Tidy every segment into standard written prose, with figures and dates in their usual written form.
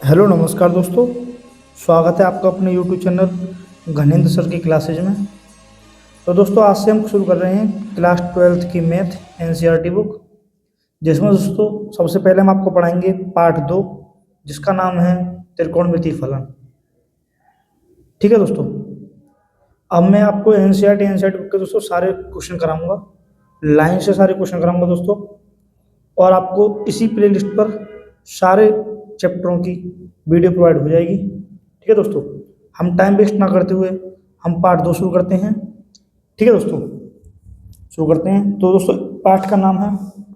Hello नमस्कार दोस्तों। स्वागत है आपका अपने यूट्यूब चैनल घनेंद्र सर की क्लासेज में। तो दोस्तों आज से हम शुरू कर रहे हैं क्लास 12th की मैथ एनसीईआरटी बुक, जिसमें दोस्तों सबसे पहले हम आपको पढ़ाएंगे पार्ट 2, जिसका नाम है त्रिकोणमितीय फलन। ठीक है दोस्तों। अब मैं आपको एनसीईआरटी बुक के दोस्तों सारे क्वेश्चन कराऊंगा, लाइन से सारे क्वेश्चन कराऊंगा दोस्तों, और आपको इसी प्लेलिस्ट पर सारे चैप्टरों की वीडियो प्रोवाइड हो जाएगी। ठीक है दोस्तों। हम टाइम वेस्ट ना करते हुए हम पार्ट 2 शुरू करते हैं। ठीक है दोस्तों, शुरू करते हैं। तो दोस्तों पाठ का नाम है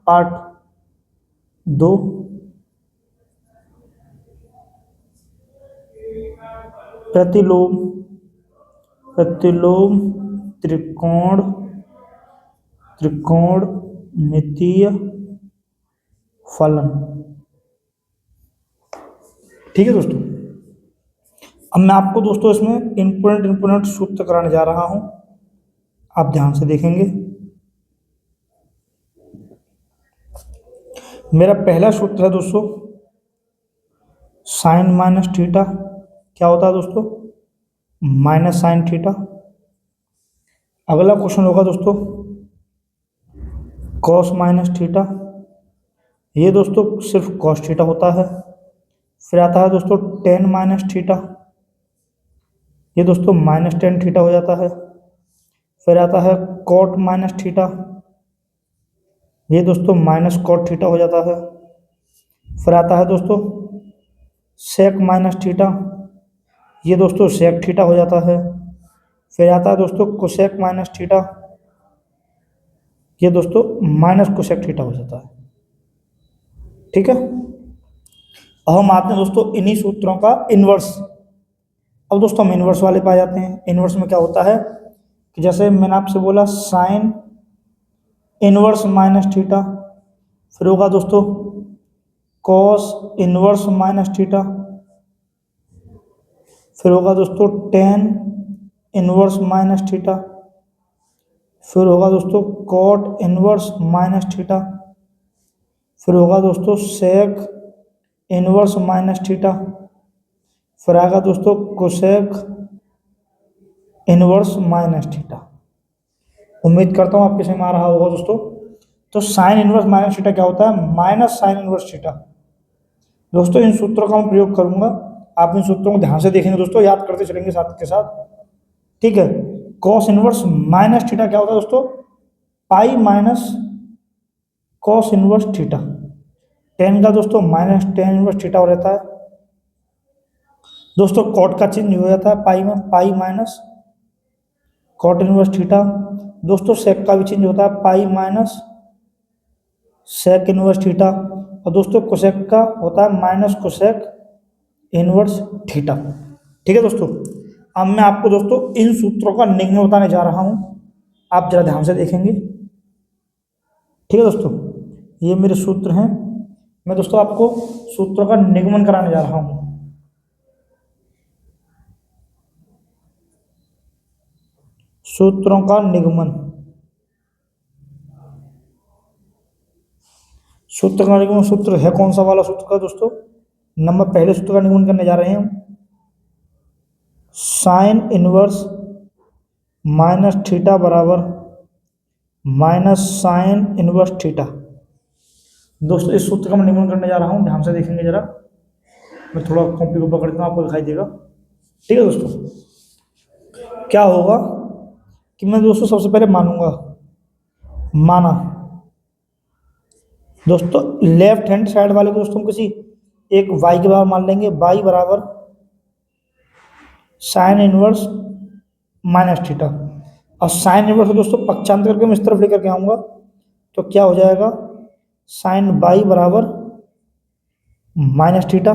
पार्ट 2, प्रतिलोम प्रतिलोम त्रिकोण त्रिकोणमितीय फलन। ठीक है दोस्तों। अब मैं आपको दोस्तों इसमें इंपोर्टेंट सूत्र कराने जा रहा हूं, आप ध्यान से देखेंगे। मेरा पहला सूत्र है दोस्तों साइन माइनस थीटा। क्या होता है दोस्तों? Minus sine theta. अगला क्वेश्चन होगा दोस्तों कॉस माइनस थीटा। ये दोस्तों सिर्फ कॉस थीटा होता है। फिर आता है दोस्तों टेन माइनस थीटा। ये दोस्तों माइनस टेन थीटा हो जाता है। फिर आता है कॉट माइनस थीटा। ये दोस्तों माइनस कॉट थीटा हो जाता है। फिर आता है दोस्तों सेक माइनस थीटा। ये दोस्तों सेक थीटा हो जाता है। फिर आता है दोस्तों कोसेक माइनस थीटा। ये दोस्तों माइनस कोसेक थीटा हो जाता है। ठीक है। अब हम आते हैं दोस्तों इन्हीं सूत्रों का इन्वर्स। अब दोस्तों हम इन्वर्स वाले पाए जाते हैं। इन्वर्स में क्या होता है कि जैसे मैंने आपसे बोला साइन इनवर्स माइनस थीटा, फिर होगा दोस्तों कॉस इनवर्स माइनस थीटा, फिर होगा दोस्तों टेन इनवर्स माइनस थीटा, फिर होगा दोस्तों कॉट इनवर्स माइनस थीटा, फिर होगा दोस्तों सेक इनवर्स माइनस थीटा, फिर आएगा दोस्तों कोसेक इनवर्स माइनस थीटा। उम्मीद करता हूँ आपके समझ में आ रहा होगा दोस्तों। तो साइन इनवर्स माइनस थीटा क्या होता है? Minus sine inverse theta. दोस्तों इन सूत्रों का मैं प्रयोग करूंगा, आप इन सूत्रों को ध्यान से देखेंगे दोस्तों, याद करते चलेंगे साथ के साथ। ठीक है। कॉस इनवर्स माइनस थीटा क्या होता है दोस्तों? Pi minus cos inverse theta. Ten का दोस्तों माइनस टेन इनवर्स थीटा हो रहता है दोस्तों। कॉट का चिन्ह हो जाता है पाई में, pi minus cot inverse theta. दोस्तों सेक का भी चिन्ह होता है pi minus sec inverse theta. और दोस्तों कोसेक का होता है माइनस कोसेक इनवर्स थीटा। ठीक है दोस्तों। अब मैं आपको दोस्तों इन सूत्रों का निगम बताने जा रहा हूं, आप जरा ध्यान से देखेंगे। ठीक है दोस्तों, ये मेरे सूत्र हैं। मैं दोस्तों आपको सूत्रों का निगमन कराने जा रहा हूं। सूत्रों का निगमन। सूत्र का निगमन सूत्र है कौन सा वाला सूत्र का दोस्तों? नंबर पहले सूत्र का निगमन करने जा रहे हैं हम। साइन इनवर्स माइनस थीटा बराबर माइनस साइन इनवर्स थीटा। दोस्तों इस सूत्र का मैं निगमन करने जा रहा हूं, ध्यान से देखेंगे जरा। मैं थोड़ा कॉपी को पकड़ता हूं, आपको दिखाई देगा। ठीक है दोस्तों, क्या होगा कि मैं दोस्तों सबसे पहले मानूंगा, माना दोस्तों लेफ्ट हैंड साइड वाले को दोस्तों हम किसी एक y के बराबर मान लेंगे। y बराबर साइन इनवर्स माइनस थीटा। और साइन इनवर्स को दोस्तों पक्षांतर करके मैं इस तरफ लेकर के आऊंगा, तो क्या हो जाएगा? साइन बाई बराबर माइनस थीटा।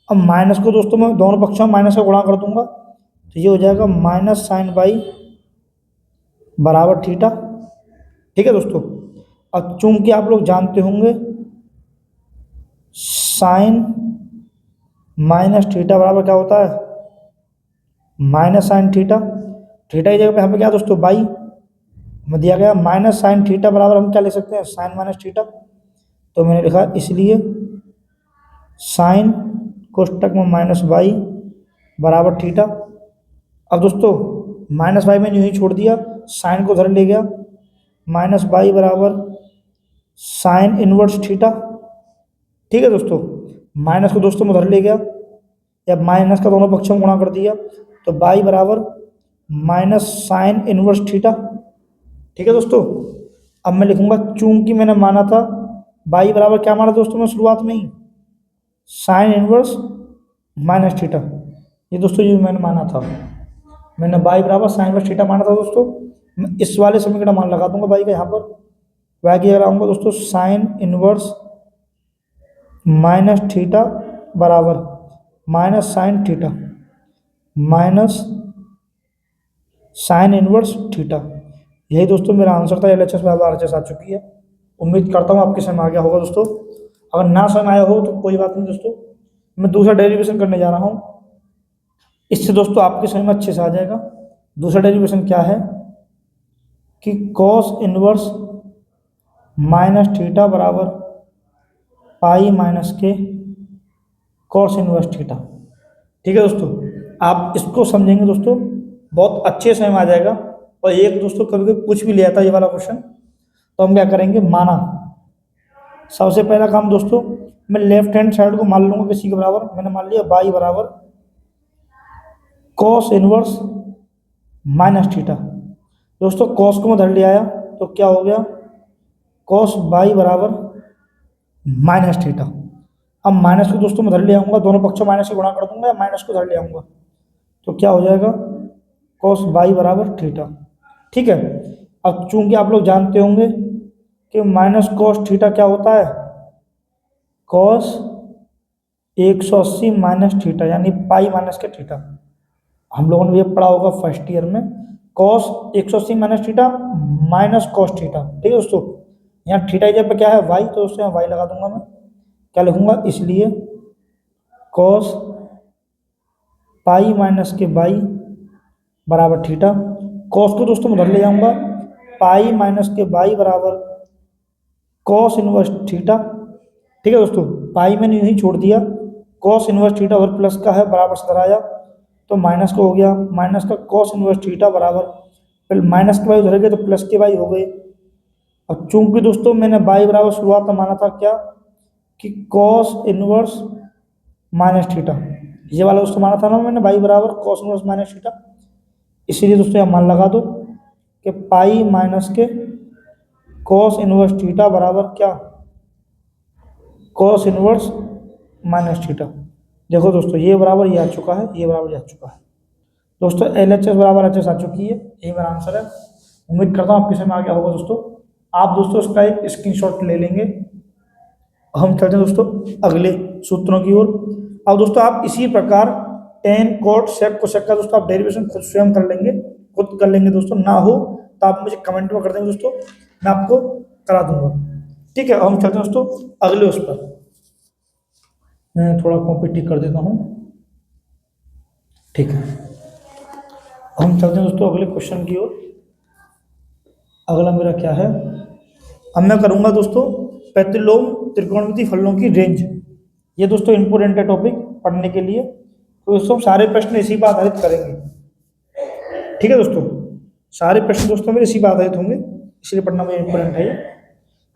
अब माइनस को दोस्तों मैं दोनों पक्षों में माइनस का गुणा कर दूंगा, तो ये हो जाएगा माइनस साइन बाई बराबर थीटा। ठीक है दोस्तों। अब चूंकि आप लोग जानते होंगे साइन माइनस थीटा बराबर क्या होता है? Minus sine theta. थीटा की जगह पे यहाँ पे क्या दोस्तों? बाई में दिया गया माइनस साइन थीटा बराबर हम क्या ले सकते हैं? Sine minus theta. तो मैंने लिखा इसलिए साइन कोष्टक में माइनस वाई बराबर थीटा। अब दोस्तों माइनस वाई मैंने यूं ही छोड़ दिया, साइन को उधर ले गया, माइनस वाई बराबर साइन इनवर्स थीटा। ठीक है दोस्तों, माइनस को दोस्तों मैं उधर ले गया, या माइनस का दोनों पक्षों में गुणा कर दिया, तो वाई बराबर माइनस साइन इनवर्स थीटा। ठीक है दोस्तों, अब मैं लिखूंगा चूंकि मैंने माना था वाई बराबर क्या माना दोस्तों मैं शुरुआत में ही, साइन इनवर्स माइनस थीटा। ये दोस्तों ये मैंने माना था, मैंने वाई बराबर साइन इनवर्स थीटा माना था दोस्तों। मैं इस वाले समीकरण मान लगा दूंगा वाई का यहाँ पर, वाई की लगाऊंगा दोस्तों साइन इनवर्स माइनस थीटा बराबर minus sine theta minus sine inverse theta. यही दोस्तों मेरा आंसर था। LHS बराबर RHS आ चुकी है। उम्मीद करता हूँ आपके समझ आ गया होगा दोस्तों। अगर ना समझ आया हो तो कोई बात नहीं दोस्तों, मैं दूसरा डेरिवेशन करने जा रहा हूँ, इससे दोस्तों आपके समझ में अच्छे से आ जाएगा। दूसरा डेरिवेशन क्या है कि कॉस इनवर्स माइनस थीटा बराबर पाई माइनस के कॉस इनवर्स थीटा। ठीक है दोस्तों, आप इसको समझेंगे दोस्तों बहुत अच्छे से में आ जाएगा। और एक दोस्तों कभी कभी कुछ भी ले आता है ये वाला क्वेश्चन, तो हम क्या करेंगे, माना। सबसे पहला काम दोस्तों, मैं लेफ्ट हैंड साइड को मान लूंगा किसी के बराबर। मैंने मान लिया वाई बराबर कॉस इनवर्स माइनस थीटा। दोस्तों कॉस को मैं धर ले आया तो क्या हो गया, कॉस वाई बराबर माइनस थीटा। अब माइनस को दोस्तों मैं धर ले आऊंगा, दोनों पक्षों माइनस से गुणा कर दूंगा, या माइनस को धर ले आऊंगा, तो क्या हो जाएगा, कॉस वाई बराबर थीटा। ठीक है, अब चूंकि आप लोग जानते होंगे कि माइनस कॉस थीटा क्या होता है, कॉस 180 माइनस थीटा, यानी पाई माइनस के थीटा। हम लोगों ने ये पढ़ा होगा फर्स्ट ईयर में, cos 180 minus theta minus cos theta. ठीक है दोस्तों, यहाँ थीटा जगह पे क्या है वाई, तो दोस्तों यहाँ वाई लगा दूंगा मैं। क्या लिखूंगा, इसलिए कॉस पाई माइनस के वाई बराबर थीटा। कॉस को दोस्तों मैं उधर ले जाऊंगा, पाई माइनस के वाई बराबर कॉस इनवर्स थीटा। ठीक है दोस्तों, पाई मैंने यूं ही छोड़ दिया, कॉस इनवर्स थीटा और प्लस का है बराबर से इधर आया, तो माइनस का हो गया, माइनस का कॉस इनवर्स थीटा बराबर, फिर माइनस के वाई उधर गए तो प्लस के वाई हो गए। और चूंकि दोस्तों मैंने वाई बराबर शुरुआत में माना था क्या, कि कॉस इनवर्स माइनस थीटा, ये वाला दोस्तों माना था ना मैंने, वाई बराबर कॉस इनवर्स माइनस थीटा। इसीलिए दोस्तों यहाँ मान लगा दो कि पाई माइनस के कॉस इनवर्स थीटा बराबर क्या, कॉस इनवर्स माइनस थीटा। देखो दोस्तों ये बराबर ये आ चुका है, ये बराबर ये आ चुका है। दोस्तों LHS बराबर HS आ चुकी है, यही मेरा आंसर है। उम्मीद करता हूँ आपके समझ में आ गया होगा दोस्तों। आप दोस्तों इसका एक स्क्रीनशॉट ले लेंगे। हम चलते हैं दोस्तों अगले सूत्रों की ओर। अब दोस्तों आप इसी प्रकार टेन कोट सेक कोसेक का दोस्तों आप डेरिवेशन खुद स्वयं कर लेंगे, खुद कर लेंगे दोस्तों। ना हो तो आप मुझे कमेंट में कर देंगे दोस्तों, मैं आपको करा दूंगा। ठीक है, हम चलते हैं दोस्तों अगले उस पर। मैं थोड़ा कॉपी टिक कर देता हूँ। ठीक है, हम चलते हैं दोस्तों अगले क्वेश्चन की ओर। अगला मेरा क्या है, अब मैं करूंगा दोस्तों प्रतिलोम त्रिकोणमितीय फलनों की रेंज। ये दोस्तों इंपोर्टेंट है टॉपिक पढ़ने के लिए, तो दोस्तों सारे प्रश्न इसी पर आधारित करेंगे। ठीक है दोस्तों, सारे प्रश्न दोस्तों मेरे इसी पर आधारित होंगे, इसलिए पढ़ना मेरा इंपोर्टेंट है।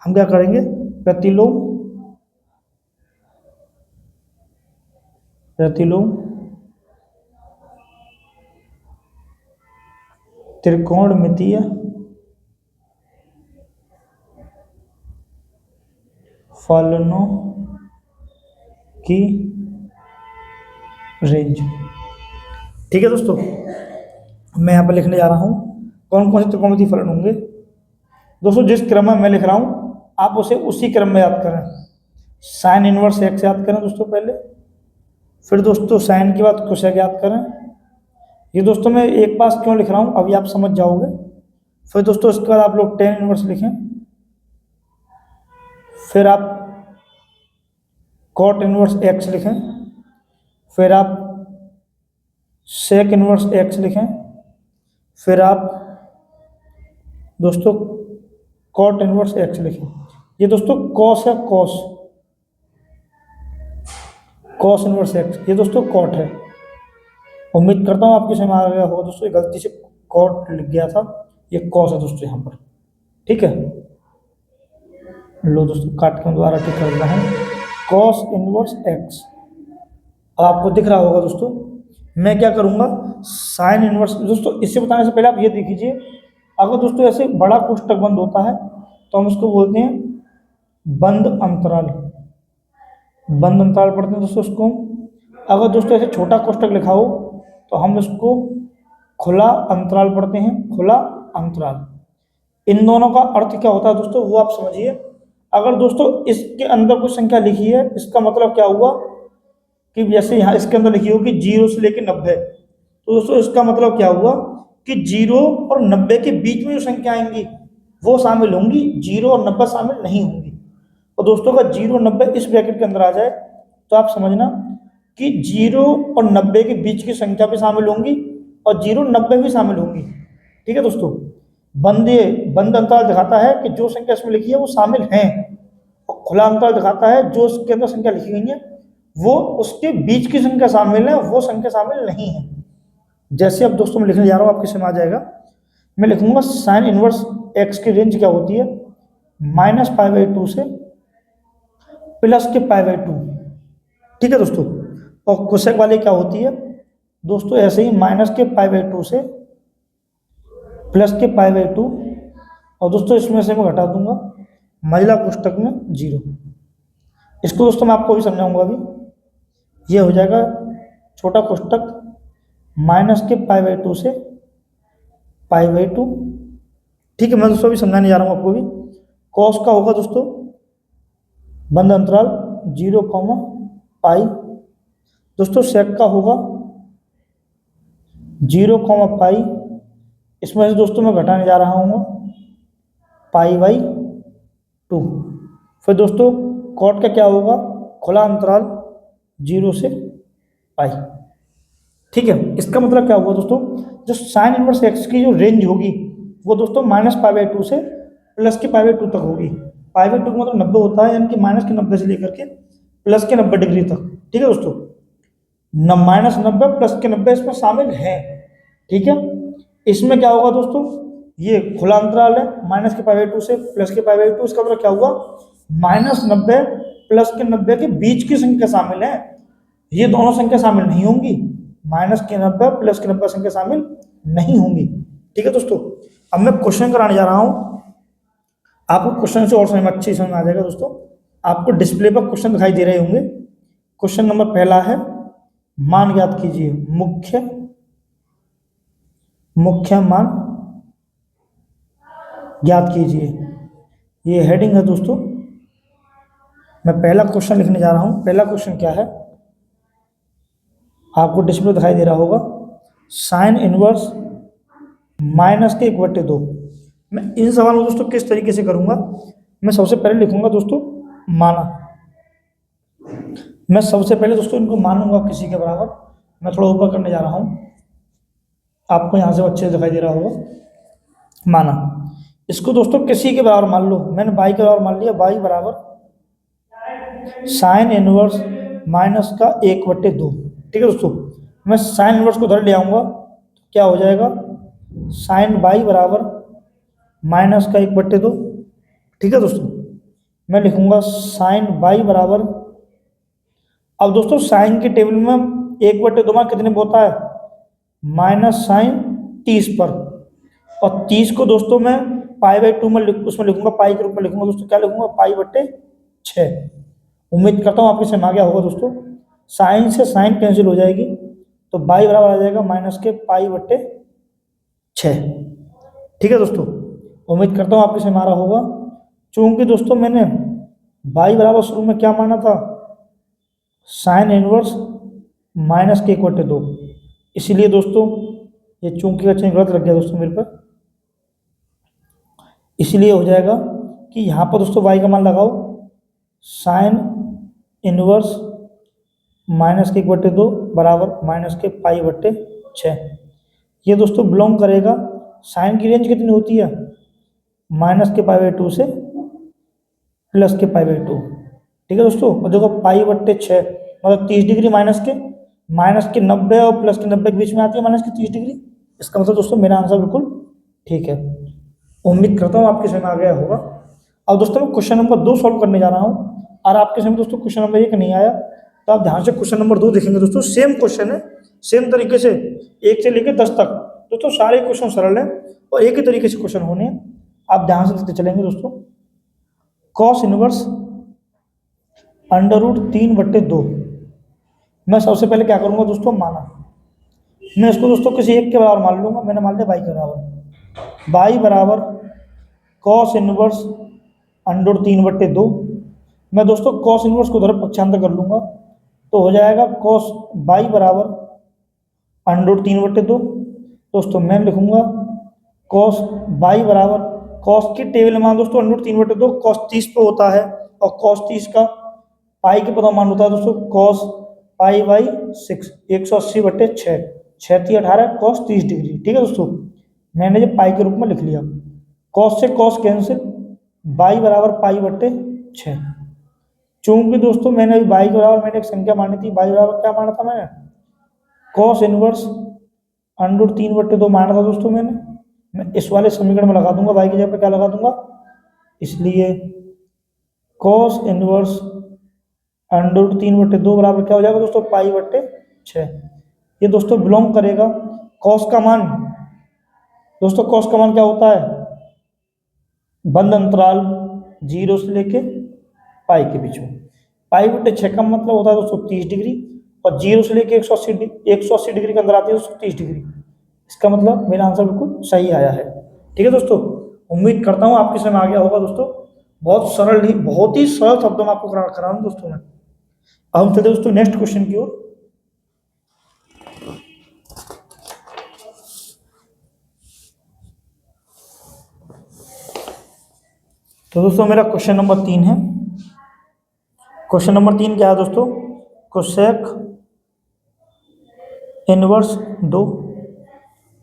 हम क्या करेंगे, प्रतिलोम त्रिकोणमितीय फलनों की रेंज। ठीक है दोस्तों, मैं यहाँ पर लिखने जा रहा हूँ कौन कौन से त्रिकोणमितीय फलन होंगे। दोस्तों जिस क्रम में मैं लिख रहा हूँ आप उसे उसी क्रम में याद करें। साइन इनवर्स एक्स याद करें दोस्तों पहले, फिर दोस्तों साइन के बाद कोसेक याद करें। ये दोस्तों मैं एक पास क्यों लिख रहा हूँ अभी आप समझ जाओगे। फिर दोस्तों इसके बाद आप लोग टेन इनवर्स लिखें, फिर आप कॉट इनवर्स एक्स लिखें, फिर आप सेक इनवर्स एक्स लिखें, फिर आप दोस्तों कॉट इनवर्स एक्स लिखें। ये दोस्तों कॉस है, कॉस इनवर्स एक्स, ये दोस्तों कॉट है। उम्मीद करता हूँ आपके समझ आ गया होगा दोस्तों, ये गलती से कॉट लिख गया था, ये कॉस है दोस्तों यहाँ पर। ठीक है, लो दोस्तों काट के दोबारा टिक कर रहा है, कॉस इनवर्स एक्स। आपको दिख रहा होगा दोस्तों, मैं क्या करूँगा, साइन इनवर्स। दोस्तों इससे बताने से पहले आप ये देख लीजिए, अगर दोस्तों ऐसे बड़ा कोष्टक बंद होता है तो हम उसको बोलते हैं बंद अंतराल, बंद अंतराल पढ़ते हैं दोस्तों उसको। अगर दोस्तों ऐसे छोटा कोष्टक लिखा हो तो हम इसको खुला अंतराल पढ़ते हैं, खुला अंतराल। इन दोनों का अर्थ क्या होता है दोस्तों वो आप समझिए। अगर दोस्तों इसके अंदर कुछ संख्या लिखी है, इसका मतलब क्या हुआ कि जैसे यहाँ इसके अंदर लिखी होगी 0 से लेकर 90, तो दोस्तों इसका मतलब क्या हुआ कि 0 और 90 के बीच में जो संख्या आएंगी वो शामिल होंगी, 0 और 90 शामिल नहीं होंगी। और दोस्तों अगर 0 और 90 इस ब्रैकेट के अंदर आ जाए तो आप समझना कि 0 और 90 के बीच की संख्या भी शामिल होंगी और 0 90 भी शामिल होंगी। ठीक है दोस्तों, बंद अंतराल दिखाता है कि जो संख्या इसमें लिखी है वो शामिल हैं, और खुला अंतराल दिखाता है जो उसके अंदर संख्या लिखी गई है वो उसके बीच की संख्या शामिल है, वो संख्या शामिल नहीं है। जैसे अब दोस्तों मैं लिखने जा रहा हूँ, आपके समझ आ जाएगा। मैं लिखूंगा साइन इनवर्स एक्स की रेंज क्या होती है, -π/2 से प्लस के π/2। ठीक है दोस्तों, और कोसेक वाली क्या होती है दोस्तों, ऐसे ही -π/2 से प्लस के π/2, और दोस्तों इसमें से मैं घटा दूंगा महिला कोष्टक में 0। इसको दोस्तों मैं आपको भी समझाऊंगा अभी। ये हो जाएगा छोटा कोष्टक -π/2 से π/2। ठीक है, मैं दोस्तों अभी समझाने जा रहा हूँ आपको भी। कॉस का होगा दोस्तों बंद अंतराल 0, π। दोस्तों सेक का होगा 0, π। इसमें से दोस्तों मैं घटाने जा रहा हूँ π/2। फिर दोस्तों कॉट का क्या होगा, खुला अंतराल 0 से π। ठीक है, इसका मतलब क्या हुआ दोस्तों, जो साइन इनवर्स एक्स की जो रेंज होगी वो दोस्तों -π/2 से प्लस के π/2 तक होगी। π/2 का मतलब 90 होता है, यानी कि -90 से लेकर के प्लस के 90 डिग्री तक। ठीक है दोस्तों, -90 प्लस के 90 इसमें शामिल है। ठीक है, इसमें क्या होगा दोस्तों, ये खुला अंतराल है, -π/2 से प्लस के π/2, इसका मतलब क्या हुआ, -90 प्लस के 90 के बीच की संख्या शामिल है, ये दोनों संख्या शामिल नहीं होंगी, -90 प्लस के 90 संख्या शामिल नहीं होंगी। ठीक है दोस्तों, अब मैं क्वेश्चन कराने जा रहा हूं, आपको क्वेश्चन से और समझ अच्छी समझ आ जाएगा दोस्तों। आपको डिस्प्ले पर क्वेश्चन दिखाई दे रहे होंगे। क्वेश्चन नंबर पहला है, मान ज्ञात कीजिए, मुख्य मान ज्ञात कीजिए, ये हेडिंग है दोस्तों। मैं पहला क्वेश्चन लिखने जा रहा हूं। पहला क्वेश्चन क्या है, आपको डिस्प्ले दिखाई दे रहा होगा, साइन इनवर्स -1/2। मैं इन सवालों को दोस्तों किस तरीके से करूंगा, मैं सबसे पहले लिखूंगा दोस्तों माना। मैं सबसे पहले दोस्तों इनको मानूंगा किसी के बराबर। मैं थोड़ा ऊपर करने जा रहा हूं, आपको यहां से अच्छे से दिखाई दे रहा होगा, माना। इसको दोस्तों किसी के बराबर मान लो, मैंने बाई के बराबर मान लिया, बाई बराबर साइन इनवर्स -1/2। ठीक है दोस्तों, मैं साइन इनवर्स को उधर ले आऊंगा तो क्या हो जाएगा, साइन बाई बराबर -1/2। ठीक है दोस्तों, मैं लिखूंगा साइन बाई बराबर, अब दोस्तों साइन के टेबल में 1/2 में कितने होता है, -sin30 पर, और 30 को दोस्तों मैं π/2 में उसमें लिखूंगा, पाई के रूप में लिखूंगा दोस्तों, क्या लिखूंगा, π/6। उम्मीद करता हूँ आपके समझ आ गया होगा दोस्तों। साइन से साइन कैंसिल हो जाएगी तो बाई बराबर आ जाएगा -π/6। ठीक है दोस्तों, उम्मीद करता हूँ आपके समझ आ रहा होगा। चूंकि दोस्तों मैंने बाई बराबर शुरू में क्या माना था, साइन इनवर्स -1/2, इसलिए दोस्तों ये चूंकि का चिन्ह गलत लग गया दोस्तों मेरे पर, इसलिए हो जाएगा कि यहाँ पर दोस्तों y का मान लगाओ, साइन इनवर्स -1/2 बराबर -π/6। ये दोस्तों बिलोंग करेगा, साइन की रेंज कितनी होती है, -π/2 से +π/2। ठीक है दोस्तों, और देखो π/6 मतलब 30 डिग्री माइनस के 90 और प्लस के 90 के बीच में आती है माइनस की 30 डिग्री। इसका मतलब दोस्तों मेरा आंसर बिल्कुल ठीक है। उम्मीद करता हूँ आपके समझ में आ गया होगा। अब दोस्तों मैं क्वेश्चन नंबर 2 सॉल्व करने जा रहा हूँ और आपके समझ दोस्तों क्वेश्चन नंबर 1 नहीं आया तो आप ध्यान से क्वेश्चन नंबर 2 देखेंगे दोस्तों। सेम क्वेश्चन है, सेम तरीके से 1 से लेकर 10 तक दोस्तों सारे क्वेश्चन सरल है और एक ही तरीके से क्वेश्चन होने हैं। आप ध्यान से देखते चलेंगे दोस्तों। Cos inverse √3/2। मैं सबसे पहले क्या करूंगा दोस्तों, माना मैं इसको दोस्तों किसी एक के बराबर मान लूंगा। मैंने मान लिया बाई के बराबर, बाई बराबर कॉस इनवर्स √3/2। मैं दोस्तों कॉस इनवर्स को उधर पक्षांतर कर लूंगा तो हो जाएगा कॉस बाई बराबर √3/2। दोस्तों मैं लिखूंगा कॉस बाई बराबर, कॉस की टेबल मान दोस्तों √3/2 कॉस 30 पे होता है और कॉस 30 का पाई के पदों मान होता है दोस्तों cos pi by 6, 180/6, 6×3 = 18 cos 30 degree. ठीक है दोस्तों, मैंने जो पाई के रूप में लिख लिया। कॉस से कॉस कैंसिल, बाई बराबर पाई/6। चूंकि दोस्तों मैंने अभी बाई के बराबर मैंने एक संख्या मानी थी, बाई बराबर क्या माना था मैंने, कॉस इनवर्स √3/2 माना था दोस्तों मैंने। मैं इस वाले समीकरण में लगा दूंगा, बाई की जगह पे क्या लगा दूंगा, इसलिए कॉस इनवर्स √3/2 बराबर क्या हो जाएगा दोस्तों, पाई/6। ये दोस्तों बिलोंग करेगा कॉस का मान, दोस्तों कॉस का मान क्या होता है, बंद अंतराल 0 से लेके पाई के बीच में। पाई/6 का मतलब होता है दोस्तों 30 डिग्री और 0 से लेके 180 डिग्री के अंदर आती है दोस्तों 30 डिग्री। इसका मतलब मेरा आंसर बिल्कुल सही आया है। ठीक है दोस्तों, उम्मीद करता हूँ आपके समझ में आ गया होगा दोस्तों। बहुत सरल ही, बहुत ही सरल शब्दों में आपको करा रहा हूँ दोस्तों मैं। अब हम चलते दोस्तों नेक्स्ट क्वेश्चन की ओर। तो दोस्तों मेरा क्वेश्चन नंबर 3 है। क्वेश्चन नंबर 3 क्या है दोस्तों, कोसेक इनवर्स 2।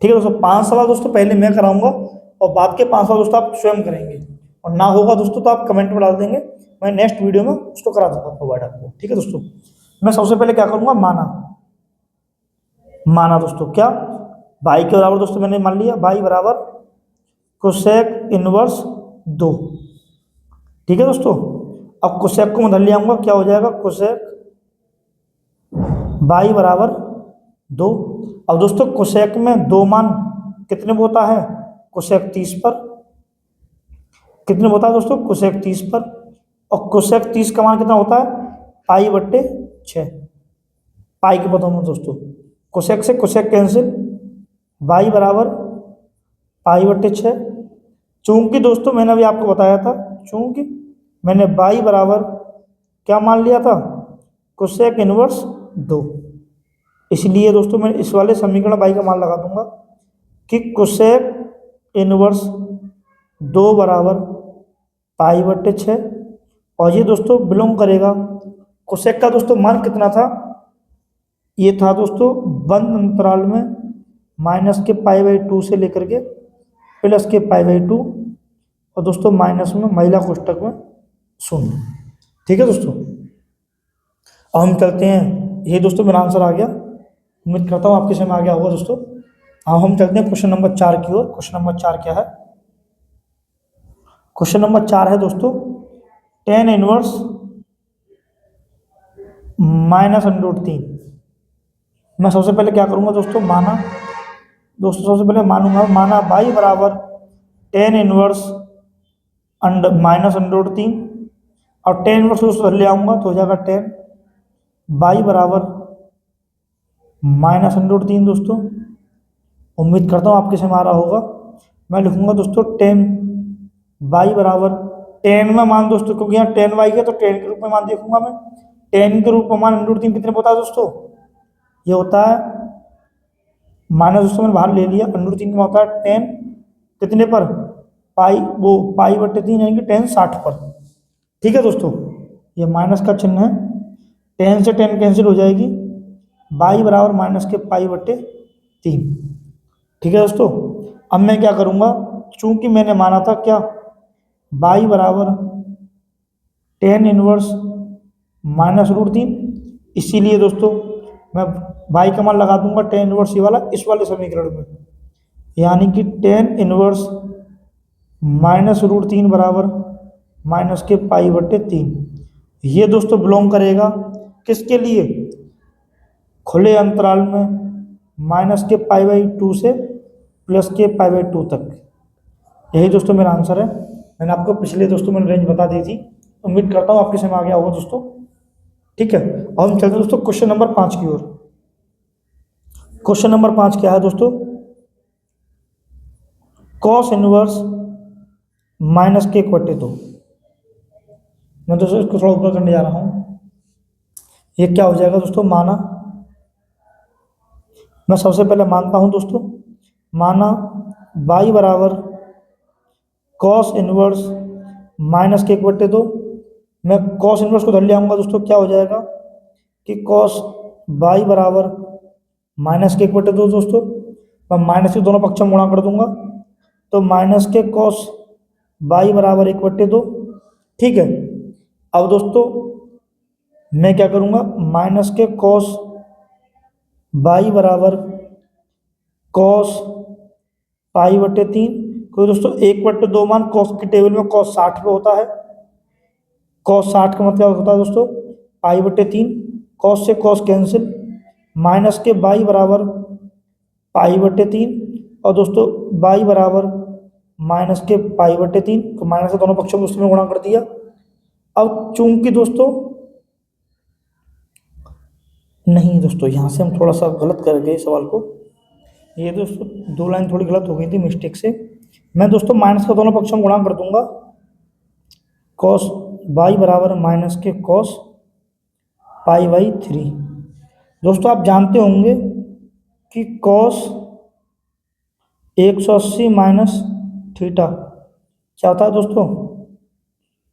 ठीक है दोस्तों, 5 सवाल दोस्तों पहले मैं कराऊंगा और बाद के 5 सवाल दोस्तों आप स्वयं करेंगे, और ना होगा दोस्तों तो आप कमेंट में डाल देंगे, मैं नेक्स्ट वीडियो में उसको करा दूंगा प्रोवाइड आपको। ठीक है दोस्तों, मैं सबसे पहले क्या करूंगा, माना दोस्तों क्या, बाई के बराबर दोस्तों मैंने मान लिया, बाई बराबर कोसेक इनवर्स 2। ठीक है दोस्तों, अब कोसेक को मैं उधर ले आऊंगा, क्या हो जाएगा कोसेक बाई बराबर 2। अब दोस्तों कोसेक में 2 मान कितने में होता है, कोसेक 30 पर, कितने में होता है दोस्तों, कोसेक 30 पर, और कोसेक 30 का मान कितना होता है, पाई/6। पाई के पदों में दोस्तों कोसेक से कोसेक कैंसिल, बाई बराबर पाई/6। चूंकि दोस्तों मैंने अभी आपको बताया था, चूंकि मैंने बाई बराबर क्या मान लिया था, कोसेक इनवर्स 2, इसलिए दोस्तों मैं इस वाले समीकरण बाई का मान लगा दूंगा कि कोसेक इनवर्स 2 बराबर पाई/6। और ये दोस्तों बिलोंग करेगा, कोसेक का दोस्तों मान कितना था, ये था दोस्तों बंद अंतराल में माइनस के पाई/2 से लेकर के प्लस के पाई/2 और दोस्तों माइनस में महिला कोष्टक में 0। ठीक है दोस्तों, अब हम चलते हैं, ये दोस्तों मेरा आंसर आ गया, उम्मीद करता हूँ आपके समझ में आ गया होगा दोस्तों। अब हम चलते हैं क्वेश्चन नंबर 4 की ओर। क्वेश्चन नंबर 4 क्या है, क्वेश्चन नंबर 4 है दोस्तों tan इनवर्स -√3। मैं सबसे पहले क्या करूंगा दोस्तों, सबसे पहले माना बाई बराबर tan इनवर्स -√3 और tan इनवर्स दोस्तों ले आऊंगा तो हो जाएगा tan बाई बराबर -√3 दोस्तों। उम्मीद करता हूँ आपके समझ आ रहा होगा। मैं लिखूंगा दोस्तों tan बाई बराबर, tan में मान दोस्तों क्योंकि यहाँ tan बाई है तो tan के रूप में मान देखूंगा मैं, tan के रूप में मान √3 कितने होता है दोस्तों, ये होता है माइनस दोस्तों मैंने बाहर ले लिया, √3 का होता है tan कितने पर, पाई/3 यानी कि tan 60 पर। ठीक है दोस्तों, ये माइनस का चिन्ह है, tan से tan कैंसिल हो जाएगी, बाई बराबर माइनस के पाई/3। ठीक है दोस्तों, अब मैं क्या करूँगा, चूंकि मैंने माना था क्या, बाई बराबर tan इनवर्स -√3, इसीलिए दोस्तों मैं बाई का मान लगा दूंगा टेन इनवर्स ये वाला इस वाले समीकरण में, यानी कि टेन इनवर्स माइनस रूट तीन बराबर माइनस के पाई बट्टे तीन। ये दोस्तों बिलोंग करेगा किसके लिए, खुले अंतराल में माइनस के पाई बाई टू से प्लस के पाई बाई टू तक। यही दोस्तों मेरा आंसर है। मैंने आपको पिछले दोस्तों मैंने रेंज बता दी थी, उम्मीद करता हूँ आपके समझ आ गया होगा दोस्तों। ठीक है, अब हम चलते हैं दोस्तों क्वेश्चन नंबर 5 की ओर। क्वेश्चन नंबर 5 क्या है दोस्तों, कॉस इनवर्स माइनस के बट्टे दो। मैं दोस्तों इसको थोड़ा ऊपर करने जा रहा हूँ। ये क्या हो जाएगा दोस्तों, माना, मैं सबसे पहले मानता हूँ दोस्तों, माना बाई बराबर कॉस इनवर्स माइनस के बट्टे दो। मैं कॉस इनवर्स को धर ले आऊँगा दोस्तों, क्या हो जाएगा कि कॉस बाई बराबर माइनस के 1/2 दोस्तों। मैं माइनस के दोनों पक्षों में गुणा कर दूंगा, तो माइनस के कॉस बाई बराबर 1/2। ठीक है, अब दोस्तों मैं क्या करूँगा, माइनस के कॉस बाई बराबर कॉस पाई बट्टे तीन, क्योंकि दोस्तों 1/2 मान कॉस की टेबल में कॉस 60 पे होता है। कॉस 60 का मतलब होता है दोस्तों पाई बट्टे तीन, कॉस से कॉस कैंसिल, माइनस के बाई बराबर पाई बट्टे तीन, और दोस्तों बाई बराबर माइनस के पाई बट्टे तीन, तो माइनस के दोनों पक्षों में उसमें गुणा कर दिया। अब चूंकि दोस्तों नहीं दोस्तों, यहाँ से हम थोड़ा सा गलत कर गए सवाल को, ये दोस्तों दो लाइन थोड़ी गलत हो गई थी मिस्टेक से। मैं दोस्तों माइनस का दोनों पक्षों में गुणा कर दूंगा, कॉस बाई बराबर माइनस के कॉस पाई बाई थ्री। दोस्तों आप जानते होंगे कि कॉस 180 माइनस थीटा क्या होता है दोस्तों,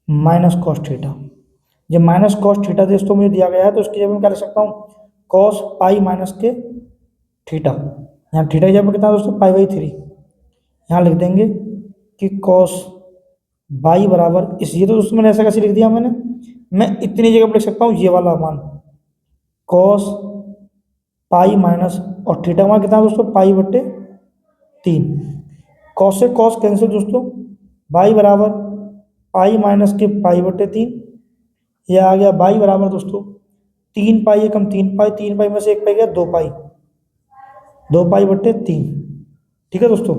माइनस कॉस थीटा। जब माइनस कॉस थीटा दोस्तों मुझे दिया गया है, तो उसकी जगह मैं क्या लिख सकता हूँ, कॉस पाई माइनस के थीटा। यहाँ थीटा की जगह कितना दोस्तों, पाई बाई थ्री। यहाँ लिख देंगे कि कॉस बाई बराबर इस, ये तो दोस्तों मैंने ऐसा कैसे लिख दिया मैंने, मैं इतनी जगह पर लिख सकता हूँ ये वाला मान, कॉस पाई माइनस और थीटा मान कितना दोस्तों, पाई बट्टे तीन। कॉस से कॉस कैंसिल दोस्तों, बाई बराबर पाई माइनस के पाई बट्टे तीन। यह आ गया बाई बराबर दोस्तों तीन पाई एकम तीन पाई, तीन पाई में से एक पाई गया दो पाई, दो पाई बट्टे तीन। ठीक है दोस्तों,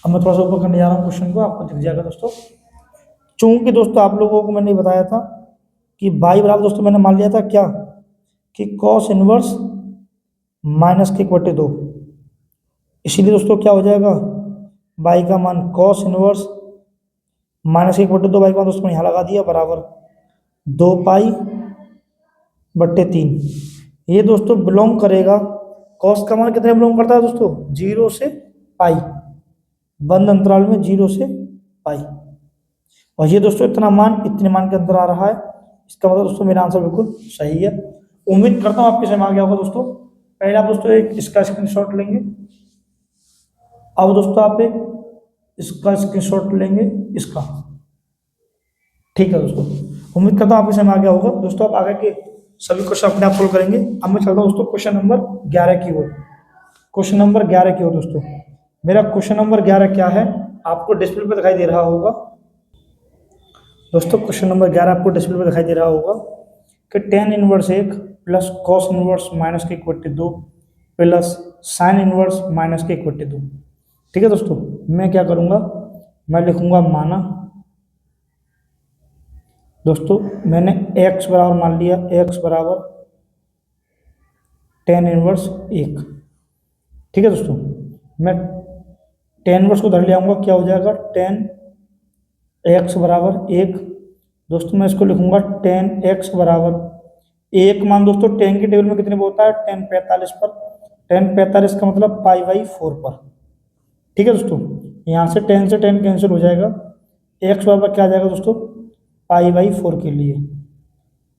अब मैं थोड़ा सा ऊपर करने जा रहा हूँ क्वेश्चन को, आपको दिख जाएगा दोस्तों। चूंकि दोस्तों आप लोगों को मैंने बताया था कि बाई बराबर दोस्तों मैंने मान लिया था क्या, कि कॉस इनवर्स माइनस के 1/2, इसीलिए दोस्तों क्या हो जाएगा, बाई का मान कॉस इनवर्स माइनस के 1/2, बाई का मान दोस्तों यहाँ लगा दिया बराबर दो पाई बट्टे तीन। ये दोस्तों बिलोंग करेगा, कॉस का मान कितने बिलोंग करता है दोस्तों, 0 से पाई, बंद अंतराल में 0 से पाई। और ये दोस्तों इतना मान इतने मान के अंदर आ रहा है, इसका मतलब दोस्तों मेरा आंसर बिल्कुल सही है। उम्मीद करता हूँ आपके समझ आ गया होगा दोस्तों। पहले आप दोस्तों एक इसका स्क्रीनशॉट लेंगे, अब दोस्तों आप एक इसका स्क्रीनशॉट लेंगे इसका। ठीक है दोस्तों, उम्मीद करता हूँ आपको समझ आ गया होगा दोस्तों। आप आगे के सभी क्वेश्चन अपने आप सोल्व करेंगे। अब मैं चलता हूँ दोस्तों क्वेश्चन नंबर 11 की ओर। क्वेश्चन नंबर 11 की ओर दोस्तों, मेरा क्वेश्चन नंबर 11 क्या है आपको डिस्प्ले पर दिखाई दे रहा होगा दोस्तों। क्वेश्चन नंबर 11 आपको डिस्प्ले पर दिखाई दे रहा होगा कि टेन इनवर्स एक प्लस कॉस इनवर्स माइनस के 1/2 प्लस साइन इनवर्स माइनस के 1/2। ठीक है दोस्तों, मैं क्या करूँगा, मैं लिखूँगा माना दोस्तों, मैंने x बराबर मान लिया, x बराबर टेन इनवर्स एक। ठीक है दोस्तों, मैं टेन इनवर्स को धर ले आऊँगा, क्या हो जाएगा, टेन x बराबर एक। दोस्तों मैं इसको लिखूँगा टेन x बराबर एक मान दोस्तों टेन की टेबल में कितने पे होता है, टेन 45 पर, टेन 45 का मतलब पाई बाई 4 पर। ठीक है दोस्तों, यहाँ से टेन कैंसिल हो जाएगा, x बराबर क्या आ जाएगा दोस्तों, पाई बाई 4 के लिए।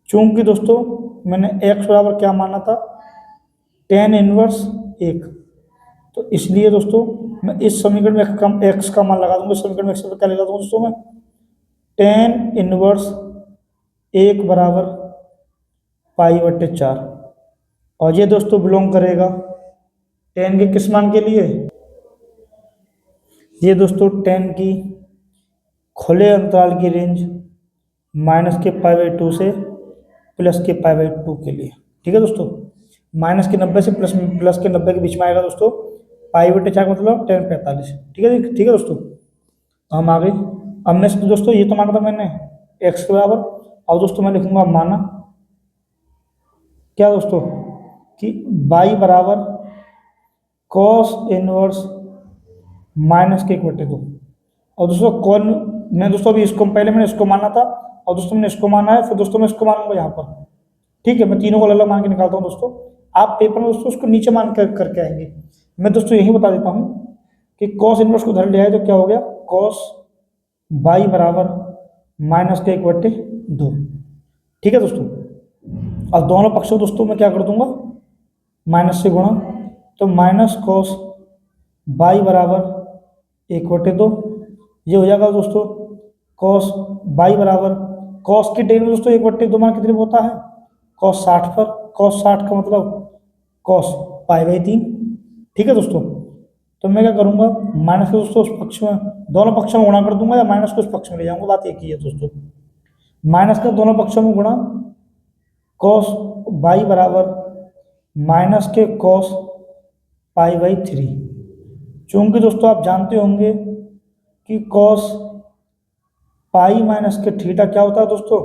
चूंकि दोस्तों मैंने x बराबर क्या माना था, टेन इनवर्स एक, तो इसलिए दोस्तों मैं इस समीकरण में x का मान लगा दूंगा। इस समीकरण में x क्या लगा दूंगा दोस्तों, मैं टेन इनवर्स एक बराबर पाई/4। और ये दोस्तों बिलोंग करेगा टेन के किस मान के लिए? ये दोस्तों टेन की खुले अंतराल की रेंज -के π/2 से +के π/2 के लिए। ठीक है दोस्तों, -90 से +के 90 के बीच में आएगा दोस्तों। π/4 का मतलब 10/45। ठीक है, ठीक है दोस्तों। हम आगे, हमने दोस्तों ये तो माना था मैंने x के बराबर। अब दोस्तों मैं लिखूंगा माना क्या दोस्तों कि y बराबर cos इनवर्स -के/2। और दोस्तों कौन, मैं दोस्तों अभी इसको पहले मैंने इसको माना था और दोस्तों मैंने इसको माना है, फिर दोस्तों मैं इसको मानूंगा यहाँ पर। ठीक है, मैं तीनों को अलग अलग मान के निकालता हूँ दोस्तों। आप पेपर में दोस्तों उसको नीचे मान कर करके आएंगे। मैं दोस्तों यही बता देता हूँ कि कॉस इनवर्स को उधर ले आए तो क्या हो गया, कॉस y बराबर -के/2। ठीक है दोस्तों, अब दोनों पक्षों दोस्तों मैं क्या कर दूंगा, माइनस से गुणा, तो माइनस कॉस y बराबर 1/2। ये हो जाएगा दोस्तों कॉस y बराबर, कॉस की डिग्री में दोस्तों 1/2 मान कितने में होता है, कॉस 60 पर। कॉस 60 का मतलब कॉस π/3। ठीक है दोस्तों, तो मैं क्या करूंगा, माइनस को दोस्तों उस पक्ष में, दोनों पक्षों में गुणा कर दूंगा या माइनस को उस पक्ष में ले जाऊंगा, बात एक ही है दोस्तों। माइनस का दोनों पक्षों में गुणा, कॉस y बराबर -के कॉस π/3। चूंकि दोस्तों आप जानते होंगे कि कॉस पाई माइनस के थीटा क्या होता है दोस्तों,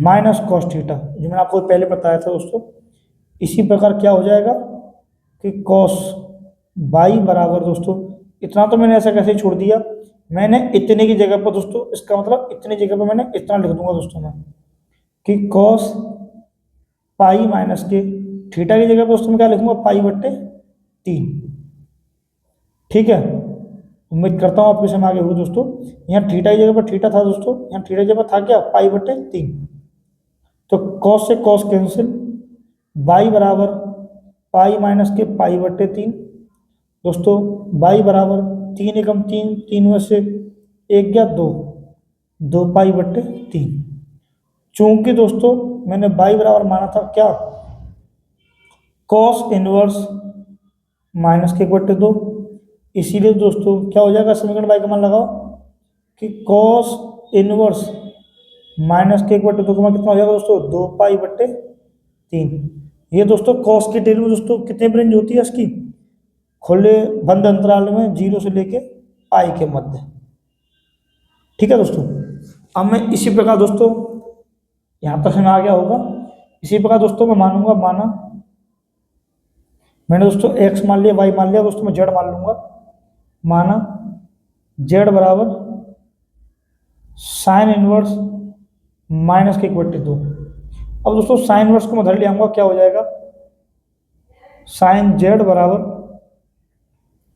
माइनस कॉस थीटा, जो मैंने आपको पहले बताया था दोस्तों। इसी प्रकार क्या हो जाएगा कि कॉस y बराबर दोस्तों, इतना तो मैंने ऐसा कैसे ही छोड़ दिया, मैंने इतने की जगह पर दोस्तों, इसका मतलब इतनी जगह पर मैंने इतना लिख दूंगा दोस्तों मैं, कि कॉस पाई माइनस के थीटा की जगह पर दोस्तों मैं क्या लिखूंगा, π/3। ठीक है, उम्मीद करता हूँ आपके समझ आगे हुई दोस्तों। यहाँ थीटा की जगह पर थीटा था दोस्तों, यहाँ थीटा की जगह पर था क्या, π/3। तो कॉस से कॉस कैंसिल, y बराबर पाई माइनस के π/3 दोस्तों। y बराबर 3 एकम 3, 3 में से 1 गया 2, 2π/3। चूंकि दोस्तों मैंने y बराबर माना था क्या, कॉस इनवर्स -के/2, इसीलिए दोस्तों क्या हो जाएगा, समीकरण y का मान लगाओ कि कॉस इनवर्स -के/2 का मान कितना हो जाएगा दोस्तों, 2π/3। ये दोस्तों कॉस की टेबल में दोस्तों कितने रेंज होती है इसकी, खुले बंद अंतराल में 0 से लेके पाई के मध्य। ठीक है दोस्तों, अब मैं इसी प्रकार दोस्तों, यहाँ तक समझ आ गया होगा। इसी प्रकार दोस्तों मैं मानूंगा, माना मैंने दोस्तों x मान लिया, y मान लिया दोस्तों, मैं z मान लूंगा। माना z बराबर साइन इनवर्स -के/2। अब दोस्तों साइन इनवर्स को मैं उधर ले आऊंगा, क्या हो जाएगा, साइन z बराबर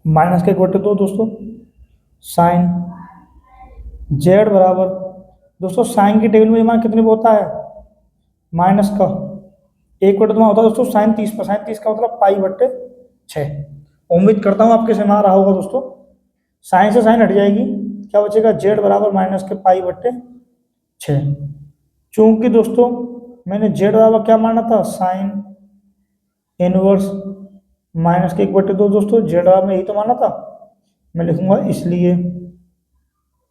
-के/2 दोस्तों। साइन z बराबर दोस्तों, साइन की टेबल में मान कितने पे होता है, माइनस का 1/2 होता है दोस्तों, साइन 30 पर। साइन 30 का मतलब π/6। उम्मीद करता हूँ आपके समझ आ रहा होगा दोस्तों। साइन से साइन हट जाएगी, क्या बचेगा, z बराबर -के π/6। चूंकि दोस्तों मैंने z बराबर क्या माना था, साइन इनवर्स -के/2 दोस्तों, z बराबर में यही तो माना था। मैं लिखूंगा इसलिए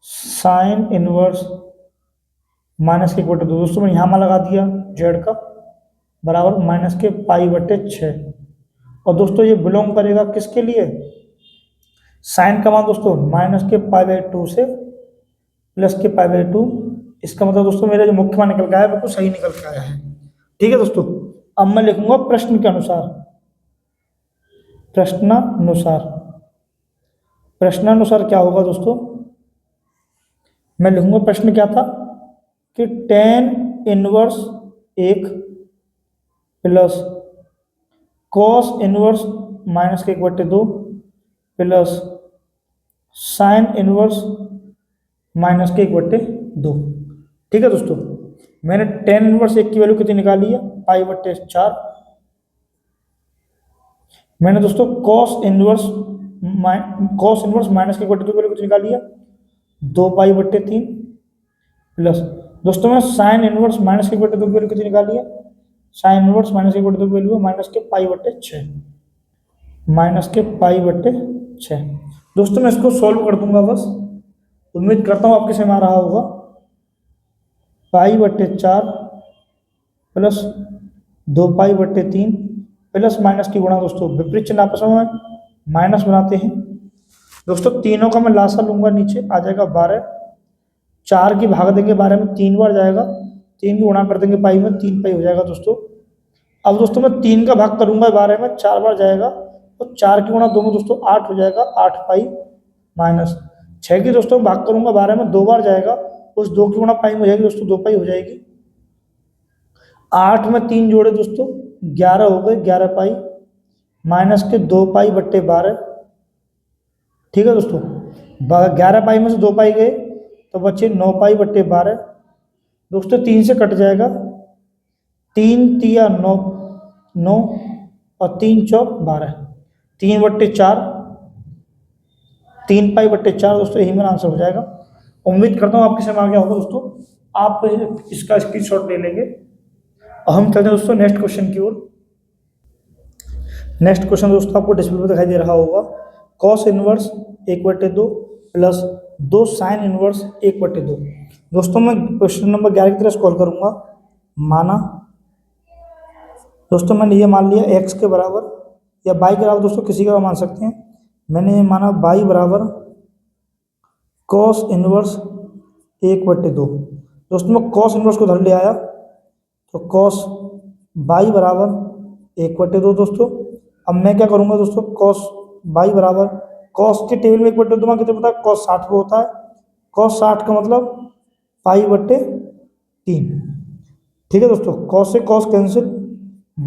साइन इनवर्स -के/2 दोस्तों, मैं यहाँ मान लगा दिया, z का बराबर -के π/6। और दोस्तों ये बिलोंग करेगा किसके लिए, साइन का मान दोस्तों -के π/2 से +के π/2। इसका मतलब दोस्तों मेरा जो मुख्य मान निकल के आया है बिल्कुल सही निकल के आया है। ठीक है दोस्तों, अब मैं लिखूंगा प्रश्न के अनुसार, प्रश्नानुसार। प्रश्नानुसार क्या होगा दोस्तों, मैं लिखूंगा प्रश्न क्या था कि tan inverse 1 plus cos inverse -के/2 प्लस साइन इनवर्स -के/2। ठीक है दोस्तों, मैंने tan इनवर्स 1 की वैल्यू कितनी निकाली है, π/4। मैंने दोस्तों कॉस इनवर्स -के/2 की वैल्यू कितनी निकाली है, 2π/3 प्लस दोस्तों मैं साइन इनवर्स -के/2 की वैल्यू कितनी निकाली है, साइन इनवर्स माइनस के बटे 2 की वैल्यू है माइनस के पाई बटे 6, माइनस के पाई बटे 6। दोस्तों मैं इसको सॉल्व कर दूंगा बस, उम्मीद करता हूँ आपके समझ आ रहा होगा। पाई बटे 4 प्लस 2 पाई बटे 3 प्लस माइनस की गुणा, दोस्तों विपरीत चिन्ह आपस में माइनस बनाते हैं। दोस्तों तीनों का मैं लासा लूंगा, नीचे आ जाएगा 12, 4 की भाग देंगे 12 में 3 बार जाएगा, 3 की गुणा कर देंगे पाई में, 3 पाई हो जाएगा दोस्तों। अब दोस्तों मैं 3 का भाग करूंगा 12 में, 4 बार जाएगा, तो 4 की गुणा 2 में दोस्तों 8 हो जाएगा, 8 पाई माइनस 6 की दोस्तों भाग करूंगा 12 में, 2 बार जाएगा, उस 2 की गुणा पाई में हो जाएगी दोस्तों, 2 पाई हो जाएगी। 8 में 3 जोड़े दोस्तों 11 हो गए, 11 पाई माइनस के 2 पाई बट्टे 12। ठीक है दोस्तों, 11 पाई में से 2 पाई गए तो बच्चे 9 पाई बट्टे 12। दोस्तों 3 से कट जाएगा, 3 तिया 9, 9 और 3 चौक 12, 3 बट्टे 4, 3 पाई बट्टे 4। दोस्तों यही मेरा आंसर हो जाएगा। उम्मीद करता हूँ आपके समझ आ गया होगा दोस्तों, आप इसका स्क्रीनशॉट ले लेंगे। और हम चलते हैं दोस्तों नेक्स्ट क्वेश्चन की ओर। नेक्स्ट क्वेश्चन दोस्तों आपको डिस्प्ले पर दिखाई दे रहा होगा, cos inverse 1/2 plus 2 sine inverse 1/2। दोस्तों मैं क्वेश्चन नंबर 11 की तरह स्क्रॉल करूंगा। माना दोस्तों मैंने ये मान लिया x के बराबर या y के बराबर, दोस्तों किसी का मान सकते हैं। मैंने ये माना y बराबर कॉस इनवर्स 1/2। दोस्तों मैं कॉस इनवर्स को धर ले आया, तो कॉस y बराबर 1/2 दोस्तों। अब मैं क्या करूंगा दोस्तों, कॉस y बराबर, कॉस के टेबल में 1/2 में कितने पता है, कॉस 60 पे होता है, कॉस 60 का मतलब पाई बट्टे 3। ठीक है दोस्तों, कॉस से कॉस कैंसिल,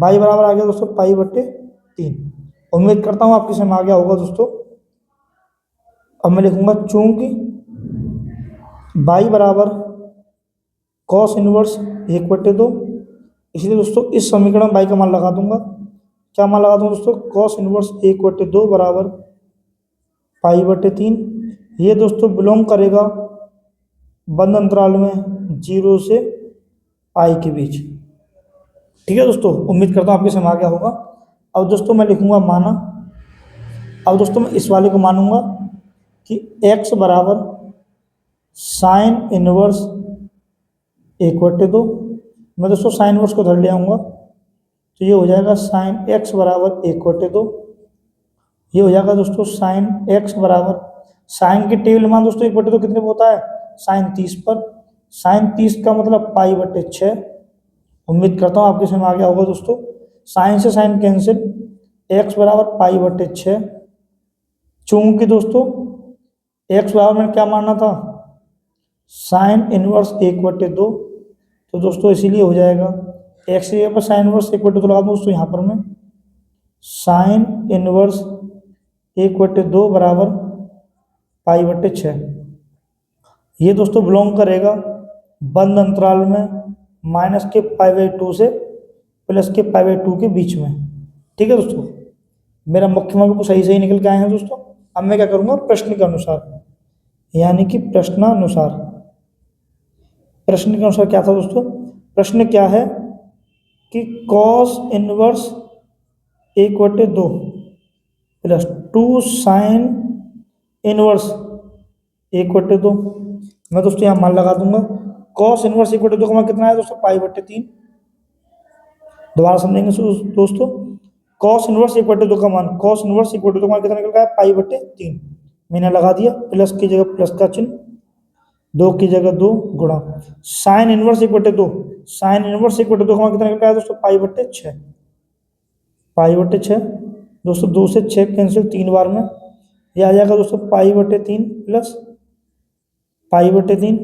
y बराबर आ गया दोस्तों पाई बट्टे 3। उम्मीद करता हूँ आपकी समझ आ गया होगा दोस्तों। अब मैं लिखूंगा चूंकि y बराबर कॉस इनवर्स 1/2, इसलिए दोस्तों इस समीकरण में y का मान लगा दूंगा। क्या मान लगा दूंगा दोस्तों, कॉस इनवर्स 1/2 बराबर पाई बट्टे 3। ये दोस्तों बिलोंग करेगा बंद अंतराल में 0 से पाई के बीच। ठीक है दोस्तों, उम्मीद करता हूँ आपके समझ आ गया होगा। अब दोस्तों मैं लिखूंगा माना, अब दोस्तों मैं इस वाले को मानूंगा कि x बराबर साइन इनवर्स 1/2। मैं दोस्तों साइन इनवर्स को धर ले आऊँगा, तो ये हो जाएगा साइन x बराबर 1/2। ये हो जाएगा दोस्तों साइन x बराबर, साइन के टेबल मान दोस्तों 1/2 कितने पे होता है, साइन 30 पर, साइन 30 का मतलब पाई बट्टे 6। उम्मीद करता हूँ आपके समझ आ गया होगा दोस्तों। साइन से साइन कैंसिल, x बराबर पाई बट्टे 6। चूंकि दोस्तों x बराबर मैंने क्या मानना था, साइन इनवर्स 1/2, तो दोस्तों इसीलिए हो जाएगा x की जगह पर साइन इनवर्स 1/2 लगा दूँ दोस्तों, यहाँ पर मैं साइन इनवर्स 1/2 बराबर पाई बट्टे 6। ये दोस्तों बिलोंग करेगा बंद अंतराल में माइनस के पाई/2 से प्लस के पाई/2 के बीच में। ठीक है दोस्तों, मेरा मुख्य मान को सही निकल के आए हैं दोस्तों। अब मैं क्या करूँगा, प्रश्न के अनुसार, यानी कि प्रश्नानुसार, प्रश्न के अनुसार क्या था दोस्तों, प्रश्न क्या है कि cos inverse 1/2 plus 2 sine inverse 1/2। मैं दोस्तों यहाँ मान लगा दूंगा, कॉस इनवर्स 1/2 का मान कितना है दोस्तों, पाई बट्टे 3। दोबारा समझेंगे दोस्तों, कॉस इनवर्स 1/2 का मान, कॉस इनवर्स 1/2 का मान कितना निकल गया, पाई बट्टे 3। मैंने लगा दिया, प्लस की जगह प्लस का चिन्ह, 2 की जगह 2 गुणा साइन इनवर्स 1/2, साइन इनवर्स 1/2 का मान कितना निकल गया दोस्तों, पाई बट्टे 6। पाई बट्टे 6 दोस्तों, 2 से 6 कैंसिल 3 बार में, यह आ जाएगा दोस्तों पाई बट्टे 3 प्लस पाई बट्टे 3।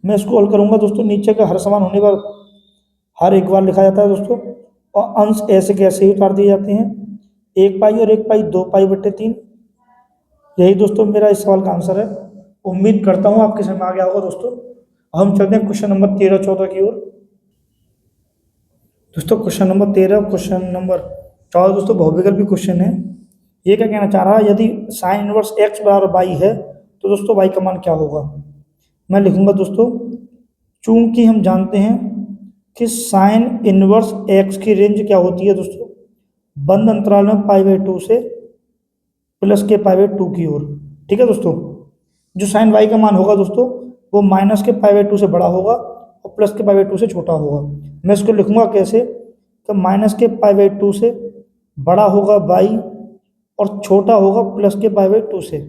मैं इसको हल करूंगा दोस्तों, नीचे का हर समान होने पर हर एक बार लिखा जाता है दोस्तों, और अंश ऐसे के ऐसे ही उतार दिए जाते हैं। 1 पाई और 1 पाई 2 पाई बट्टे 3। यही दोस्तों मेरा इस सवाल का आंसर है। उम्मीद करता हूँ आपके समझ में आ गया होगा दोस्तों। हम चलते हैं क्वेश्चन नंबर 13-14 की ओर। दोस्तों क्वेश्चन नंबर 13, क्वेश्चन नंबर 14 दोस्तों बहुविकल्पी क्वेश्चन है। ये क्या कहना चाह रहा है, यदि साइन इनवर्स x बराबर y है तो दोस्तों y का मान क्या होगा। मैं लिखूंगा दोस्तों, चूंकि हम जानते हैं कि साइन इनवर्स एक्स की रेंज क्या होती है दोस्तों, बंद अंतराल में π/2 से प्लस के π/2 की ओर। ठीक है दोस्तों, जो साइन वाई का मान होगा दोस्तों वो माइनस के π/2 से बड़ा होगा और प्लस के π/2 से छोटा होगा। मैं इसको लिखूंगा कैसे, तो माइनस के π/2 से बड़ा होगा y और छोटा होगा प्लस के π/2 से।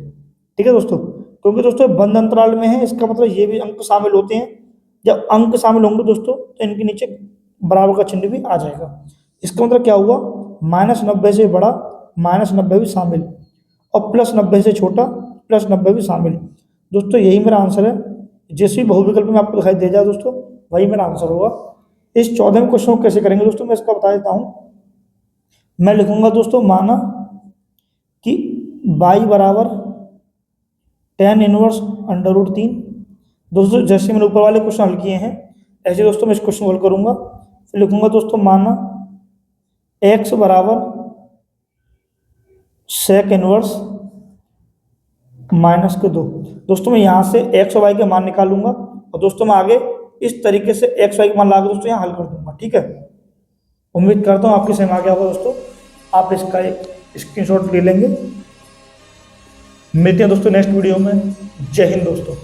ठीक है दोस्तों, क्योंकि दोस्तों बंद अंतराल में है, इसका मतलब ये भी अंक शामिल होते हैं। जब अंक शामिल होंगे दोस्तों तो इनके नीचे बराबर का चिन्ह भी आ जाएगा। इसका मतलब क्या हुआ, -90 से बड़ा -90 भी शामिल और +90 से छोटा +90 भी शामिल। दोस्तों यही मेरा आंसर है, जिस भी बहुविकल्प में आपको दिखाई दे जाए दोस्तों वही मेरा आंसर होगा। इस 14वें क्वेश्चन को कैसे करेंगे दोस्तों, मैं इसका बता देता हूँ। मैं लिखूंगा दोस्तों, माना कि y बराबर tan इनवर्स √3। दोस्तों जैसे मैंने ऊपर वाले क्वेश्चन हल किए हैं ऐसे दोस्तों मैं इस क्वेश्चन को हल करूंगा। फिर लिखूंगा दोस्तों, माना x बराबर sec इनवर्स -2। दोस्तों मैं यहाँ से x और y के मान निकालूंगा और दोस्तों मैं आगे इस तरीके से x y के मान लाकर दोस्तों यहाँ हल कर दूंगा। ठीक है, उम्मीद करता हूँ आपकी समझ आ गया होगा दोस्तों, आप इसका एक स्क्रीनशॉट ले लेंगे। मिलते हैं दोस्तों नेक्स्ट वीडियो में। जय हिंद दोस्तों।